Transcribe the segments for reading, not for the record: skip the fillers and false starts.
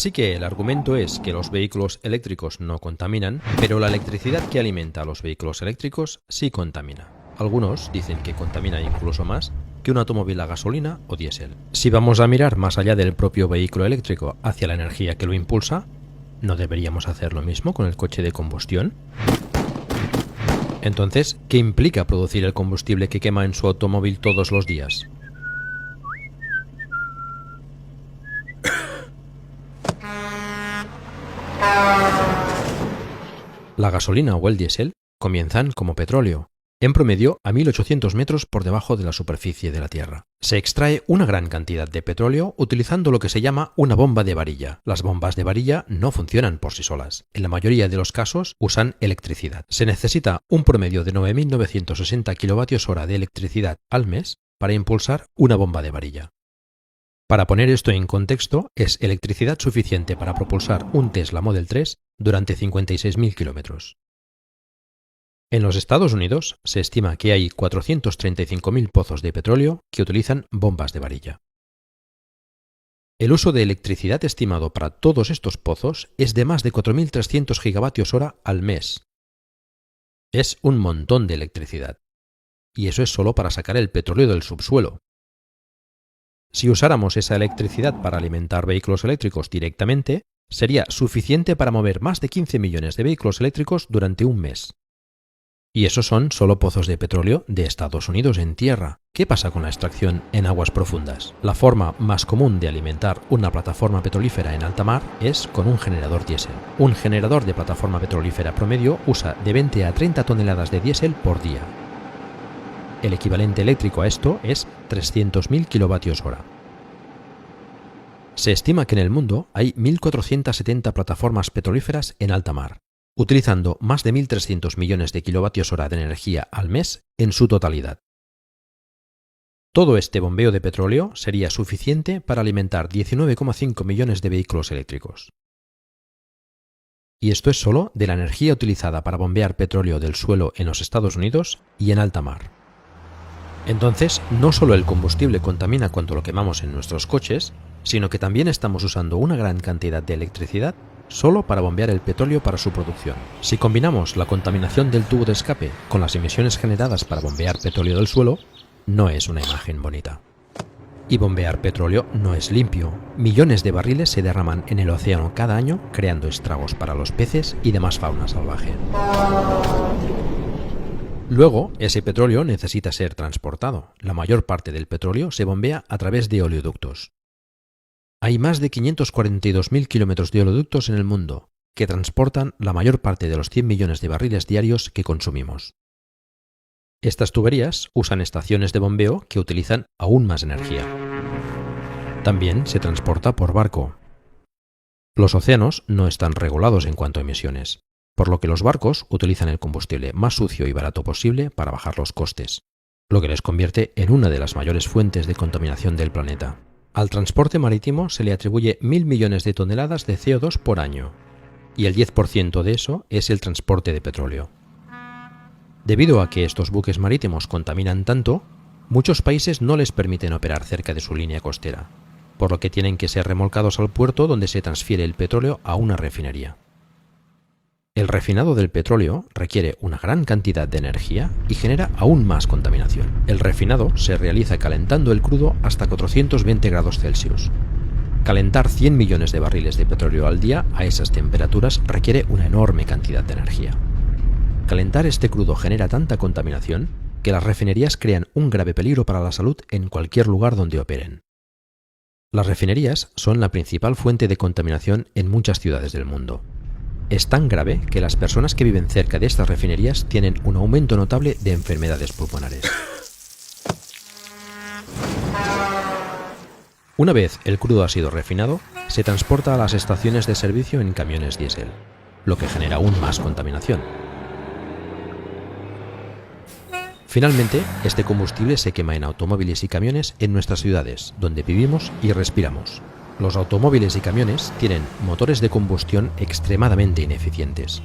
Así que el argumento es que los vehículos eléctricos no contaminan, pero la electricidad que alimenta a los vehículos eléctricos sí contamina. Algunos dicen que contamina incluso más que un automóvil a gasolina o diésel. Si vamos a mirar más allá del propio vehículo eléctrico hacia la energía que lo impulsa, ¿no deberíamos hacer lo mismo con el coche de combustión? Entonces, ¿qué implica producir el combustible que quema en su automóvil todos los días? La gasolina o el diésel comienzan como petróleo, en promedio a 1800 metros por debajo de la superficie de la Tierra. Se extrae una gran cantidad de petróleo utilizando lo que se llama una bomba de varilla. Las bombas de varilla no funcionan por sí solas. En la mayoría de los casos usan electricidad. Se necesita un promedio de 9.960 kWh de electricidad al mes para impulsar una bomba de varilla. Para poner esto en contexto, es electricidad suficiente para propulsar un Tesla Model 3 durante 56.000 kilómetros. En los Estados Unidos se estima que hay 435.000 pozos de petróleo que utilizan bombas de varilla. El uso de electricidad estimado para todos estos pozos es de más de 4.300 gigavatios hora al mes. Es un montón de electricidad. Y eso es solo para sacar el petróleo del subsuelo. Si usáramos esa electricidad para alimentar vehículos eléctricos directamente, sería suficiente para mover más de 15 millones de vehículos eléctricos durante un mes. Y esos son solo pozos de petróleo de Estados Unidos en tierra. ¿Qué pasa con la extracción en aguas profundas? La forma más común de alimentar una plataforma petrolífera en alta mar es con un generador diésel. Un generador de plataforma petrolífera promedio usa de 20 a 30 toneladas de diésel por día. El equivalente eléctrico a esto es 300.000 kilovatios hora. Se estima que en el mundo hay 1.470 plataformas petrolíferas en alta mar, utilizando más de 1.300 millones de kilovatios hora de energía al mes en su totalidad. Todo este bombeo de petróleo sería suficiente para alimentar 19,5 millones de vehículos eléctricos. Y esto es solo de la energía utilizada para bombear petróleo del suelo en los Estados Unidos y en alta mar. Entonces, no solo el combustible contamina cuando lo quemamos en nuestros coches, sino que también estamos usando una gran cantidad de electricidad solo para bombear el petróleo para su producción. Si combinamos la contaminación del tubo de escape con las emisiones generadas para bombear petróleo del suelo, no es una imagen bonita. Y bombear petróleo no es limpio. Millones de barriles se derraman en el océano cada año, creando estragos para los peces y demás fauna salvaje. Luego, ese petróleo necesita ser transportado. La mayor parte del petróleo se bombea a través de oleoductos. Hay más de 542.000 kilómetros de oleoductos en el mundo, que transportan la mayor parte de los 100 millones de barriles diarios que consumimos. Estas tuberías usan estaciones de bombeo que utilizan aún más energía. También se transporta por barco. Los océanos no están regulados en cuanto a emisiones, por lo que los barcos utilizan el combustible más sucio y barato posible para bajar los costes, lo que les convierte en una de las mayores fuentes de contaminación del planeta. Al transporte marítimo se le atribuye 1.000 millones de toneladas de CO2 por año, y el 10% de eso es el transporte de petróleo. Debido a que estos buques marítimos contaminan tanto, muchos países no les permiten operar cerca de su línea costera, por lo que tienen que ser remolcados al puerto donde se transfiere el petróleo a una refinería. El refinado del petróleo requiere una gran cantidad de energía y genera aún más contaminación. El refinado se realiza calentando el crudo hasta 420 grados Celsius. Calentar 100 millones de barriles de petróleo al día a esas temperaturas requiere una enorme cantidad de energía. Calentar este crudo genera tanta contaminación que las refinerías crean un grave peligro para la salud en cualquier lugar donde operen. Las refinerías son la principal fuente de contaminación en muchas ciudades del mundo. Es tan grave que las personas que viven cerca de estas refinerías tienen un aumento notable de enfermedades pulmonares. Una vez el crudo ha sido refinado, se transporta a las estaciones de servicio en camiones diésel, lo que genera aún más contaminación. Finalmente, este combustible se quema en automóviles y camiones en nuestras ciudades, donde vivimos y respiramos. Los automóviles y camiones tienen motores de combustión extremadamente ineficientes.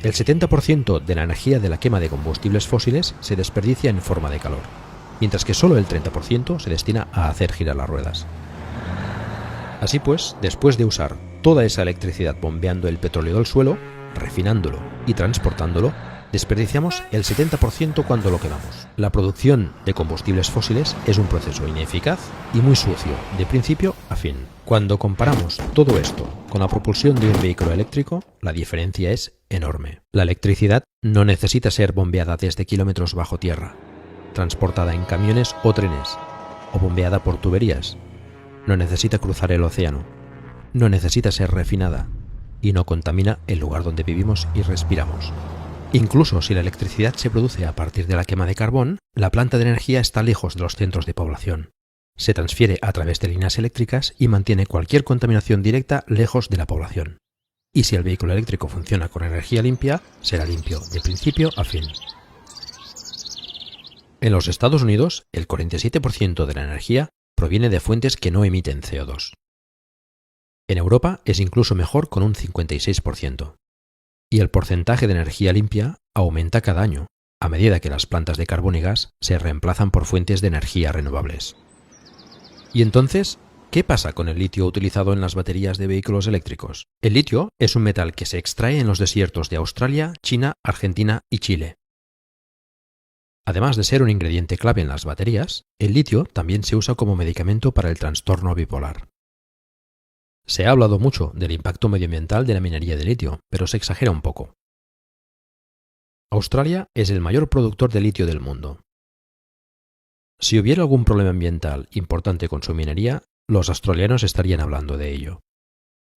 El 70% de la energía de la quema de combustibles fósiles se desperdicia en forma de calor, mientras que solo el 30% se destina a hacer girar las ruedas. Así pues, después de usar toda esa electricidad bombeando el petróleo del suelo, refinándolo y transportándolo, desperdiciamos el 70% cuando lo quemamos. La producción de combustibles fósiles es un proceso ineficaz y muy sucio, de principio a fin. Cuando comparamos todo esto con la propulsión de un vehículo eléctrico, la diferencia es enorme. La electricidad no necesita ser bombeada desde kilómetros bajo tierra, transportada en camiones o trenes, o bombeada por tuberías. No necesita cruzar el océano, no necesita ser refinada y no contamina el lugar donde vivimos y respiramos. Incluso si la electricidad se produce a partir de la quema de carbón, la planta de energía está lejos de los centros de población. Se transfiere a través de líneas eléctricas y mantiene cualquier contaminación directa lejos de la población. Y si el vehículo eléctrico funciona con energía limpia, será limpio de principio a fin. En los Estados Unidos, el 47% de la energía proviene de fuentes que no emiten CO2. En Europa es incluso mejor con un 56%. Y el porcentaje de energía limpia aumenta cada año, a medida que las plantas de carbón y gas se reemplazan por fuentes de energía renovables. ¿Y entonces qué pasa con el litio utilizado en las baterías de vehículos eléctricos? El litio es un metal que se extrae en los desiertos de Australia, China, Argentina y Chile. Además de ser un ingrediente clave en las baterías, el litio también se usa como medicamento para el trastorno bipolar. Se ha hablado mucho del impacto medioambiental de la minería de litio, pero se exagera un poco. Australia es el mayor productor de litio del mundo. Si hubiera algún problema ambiental importante con su minería, los australianos estarían hablando de ello.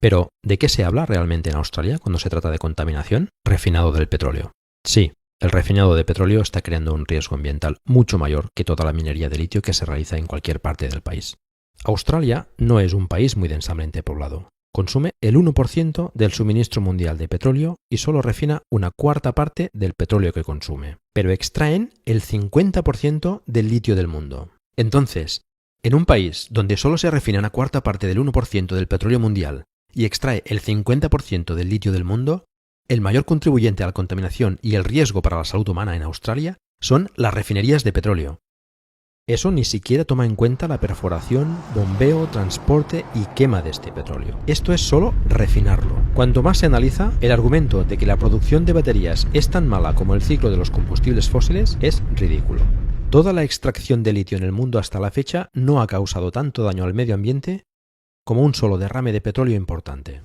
Pero, ¿de qué se habla realmente en Australia cuando se trata de contaminación? Refinado del petróleo. Sí, el refinado de petróleo está creando un riesgo ambiental mucho mayor que toda la minería de litio que se realiza en cualquier parte del país. Australia no es un país muy densamente poblado. Consume el 1% del suministro mundial de petróleo y solo refina una cuarta parte del petróleo que consume. Pero extraen el 50% del litio del mundo. Entonces, en un país donde solo se refina una cuarta parte del 1% del petróleo mundial y extrae el 50% del litio del mundo, el mayor contribuyente a la contaminación y el riesgo para la salud humana en Australia son las refinerías de petróleo. Eso ni siquiera toma en cuenta la perforación, bombeo, transporte y quema de este petróleo. Esto es solo refinarlo. Cuanto más se analiza, el argumento de que la producción de baterías es tan mala como el ciclo de los combustibles fósiles es ridículo. Toda la extracción de litio en el mundo hasta la fecha no ha causado tanto daño al medio ambiente como un solo derrame de petróleo importante.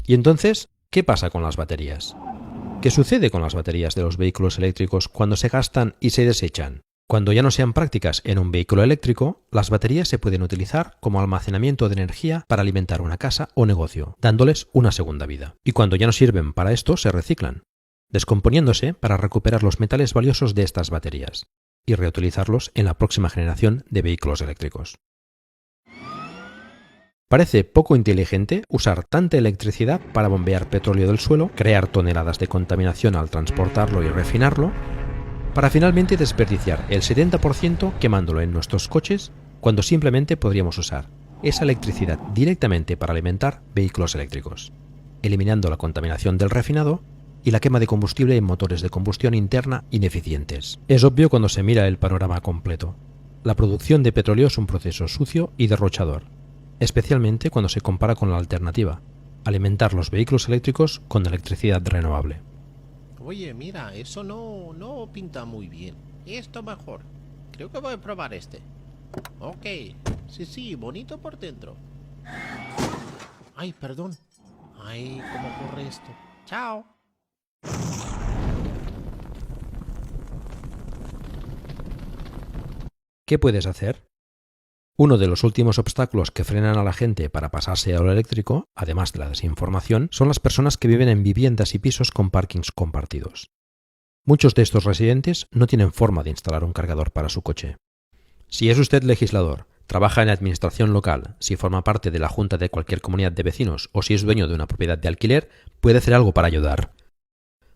¿Y entonces qué pasa con las baterías? ¿Qué sucede con las baterías de los vehículos eléctricos cuando se gastan y se desechan? Cuando ya no sean prácticas en un vehículo eléctrico, las baterías se pueden utilizar como almacenamiento de energía para alimentar una casa o negocio, dándoles una segunda vida. Y cuando ya no sirven para esto, se reciclan, descomponiéndose para recuperar los metales valiosos de estas baterías y reutilizarlos en la próxima generación de vehículos eléctricos. Parece poco inteligente usar tanta electricidad para bombear petróleo del suelo, crear toneladas de contaminación al transportarlo y refinarlo, para finalmente desperdiciar el 70% quemándolo en nuestros coches cuando simplemente podríamos usar esa electricidad directamente para alimentar vehículos eléctricos, eliminando la contaminación del refinado y la quema de combustible en motores de combustión interna ineficientes. Es obvio cuando se mira el panorama completo. La producción de petróleo es un proceso sucio y derrochador, especialmente cuando se compara con la alternativa, alimentar los vehículos eléctricos con electricidad renovable. Oye, mira, eso no pinta muy bien. Esto mejor. Creo que voy a probar este. Ok. Sí, bonito por dentro. Ay, perdón. Ay, ¿cómo corre esto? Chao. ¿Qué puedes hacer? Uno de los últimos obstáculos que frenan a la gente para pasarse a lo eléctrico, además de la desinformación, son las personas que viven en viviendas y pisos con parkings compartidos. Muchos de estos residentes no tienen forma de instalar un cargador para su coche. Si es usted legislador, trabaja en la administración local, si forma parte de la junta de cualquier comunidad de vecinos o si es dueño de una propiedad de alquiler, puede hacer algo para ayudar.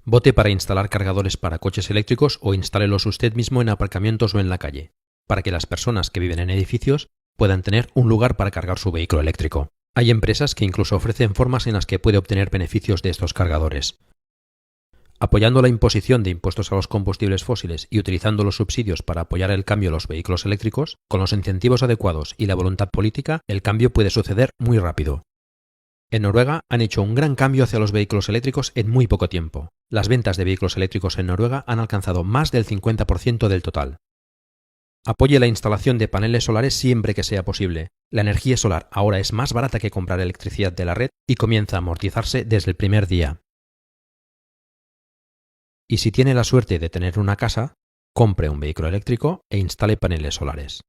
Vote para instalar cargadores para coches eléctricos o instálelos usted mismo en aparcamientos o en la calle, para que las personas que viven en edificios puedan tener un lugar para cargar su vehículo eléctrico. Hay empresas que incluso ofrecen formas en las que puede obtener beneficios de estos cargadores. Apoyando la imposición de impuestos a los combustibles fósiles y utilizando los subsidios para apoyar el cambio a los vehículos eléctricos, con los incentivos adecuados y la voluntad política, el cambio puede suceder muy rápido. En Noruega han hecho un gran cambio hacia los vehículos eléctricos en muy poco tiempo. Las ventas de vehículos eléctricos en Noruega han alcanzado más del 50% del total. Apoye la instalación de paneles solares siempre que sea posible. La energía solar ahora es más barata que comprar electricidad de la red y comienza a amortizarse desde el primer día. Y si tiene la suerte de tener una casa, compre un vehículo eléctrico e instale paneles solares.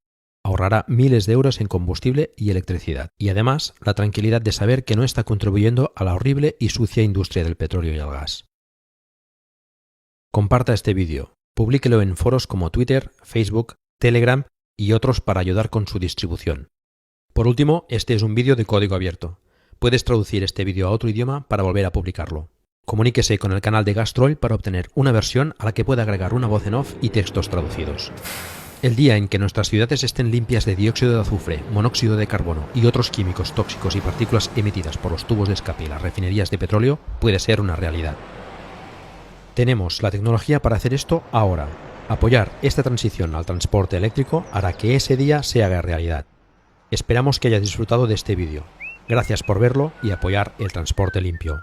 Ahorrará miles de euros en combustible y electricidad, y además la tranquilidad de saber que no está contribuyendo a la horrible y sucia industria del petróleo y el gas. Comparta este vídeo, publíquelo en foros como Twitter, Facebook, Telegram y otros para ayudar con su distribución. Por último, este es un vídeo de código abierto. Puedes traducir este vídeo a otro idioma para volver a publicarlo. Comuníquese con el canal de Gastroil para obtener una versión a la que pueda agregar una voz en off y textos traducidos. El día en que nuestras ciudades estén limpias de dióxido de azufre, monóxido de carbono y otros químicos tóxicos y partículas emitidas por los tubos de escape y las refinerías de petróleo puede ser una realidad. Tenemos la tecnología para hacer esto ahora. Apoyar esta transición al transporte eléctrico hará que ese día se haga realidad. Esperamos que hayas disfrutado de este vídeo. Gracias por verlo y apoyar el transporte limpio.